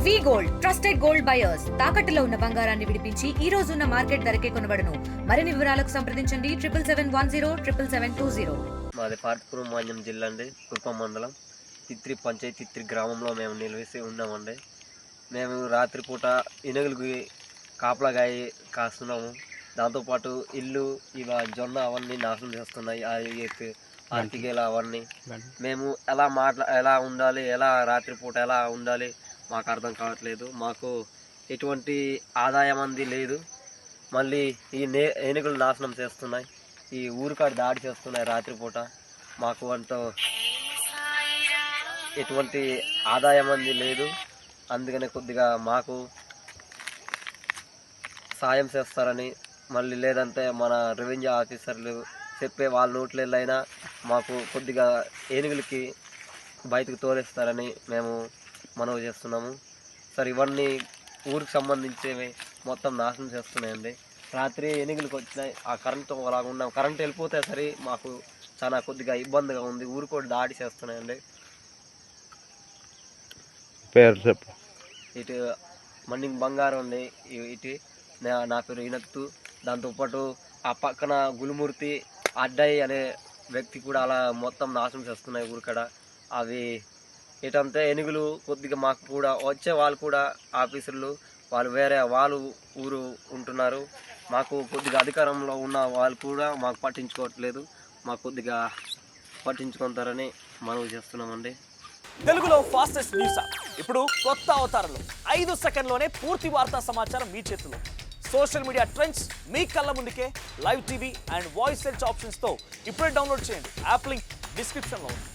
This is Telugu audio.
వి గోల్డ్ ట్రస్టెడ్ గోల్డ్ బయర్స్ తాకట్టులో ఉన్న బంగారాన్ని విడిపించి ఈ రోజు ఉన్న మార్కెట్ ధరకే కొనబడును. మరిన్ని వివరాలకు సంప్రదించండి 7771077720. మాది పార్తపురం మాన్యం జిల్లా అండి, కుప్పం మండలం తిత్రి పంచాయతీ తిత్రి గ్రామంలో మేము నిలివేసి ఉన్నామండి. మేము రాత్రిపూట ఇనుగులకి కాపలాగాయి కాస్తున్నాము. దాంతోపాటు ఇల్లు జొన్న అవన్నీ నాశనం చేస్తున్నాయి. ఆర్టికేలు అవన్నీ మేము ఎలా ఉండాలి, రాత్రిపూట ఎలా ఉండాలి మాకు అర్థం కావట్లేదు. మాకు ఎటువంటి ఆదాయం అంది లేదు. మళ్ళీ ఈ ఏనుగులు నాశనం చేస్తున్నాయి, ఈ ఊరికాడ దాడి చేస్తున్నాయి రాత్రిపూట. మాకు ఎటువంటి ఆదాయం అంది లేదు. అందుకనే కొద్దిగా మాకు సాయం చేస్తారని, మళ్ళీ లేదంటే మన రెవెన్యూ ఆఫీసర్లు చెప్పే వాళ్ళ నోట్లైనా మాకు కొద్దిగా ఏనుగులకి బయటకు తోలేస్తారని మేము మనవి చేస్తున్నాము. సార్, ఇవన్నీ ఊరికి సంబంధించేవి మొత్తం నాశనం చేస్తున్నాయండి. రాత్రి ఏనుగులకు వచ్చినాయి, ఆ కరెంటు అలాగ ఉన్నాం. కరెంట్ వెళ్ళిపోతే సరే మాకు చాలా కొద్దిగా ఇబ్బందిగా ఉంది. ఊరు కూడా దాడి చేస్తున్నాయండి. పేరు చెప్పు. ఇటు మన్నింగ్ బంగారం అండి, ఇటు నా పేరు ఇనత్తు. దాంతోపాటు ఆ పక్కన గులుమూర్తి అడ్డాయి అనే వ్యక్తి కూడా అలా మొత్తం నాశనం చేస్తున్నాయి ఊరికాడ. అవి ఏంటంటే ఏనుగులు కొద్దిగా మాకు కూడా వచ్చే వాళ్ళు కూడా ఆఫీసర్లు వాళ్ళు వేరే వాళ్ళు ఊరు ఉంటున్నారు. మాకు కొద్దిగా అధికారంలో ఉన్న వాళ్ళు కూడా మాకు పట్టించుకోవట్లేదు. మాకు కొద్దిగా పట్టించుకుంటారని మనవి చేస్తున్నామండి. తెలుగులో ఫాస్టెస్ట్ న్యూస్ ఇప్పుడు కొత్త అవతారంలో 5 సెకండ్లోనే పూర్తి వార్తా సమాచారం మీ చేతిలో. సోషల్ మీడియా ట్రెండ్స్ మీ కళ్ళ ముందుకే live TV and voice search ఆప్షన్స్తో ఇప్పుడే డౌన్లోడ్ చేయండి. యాప్ లింక్ డిస్క్రిప్షన్లో ఉంది.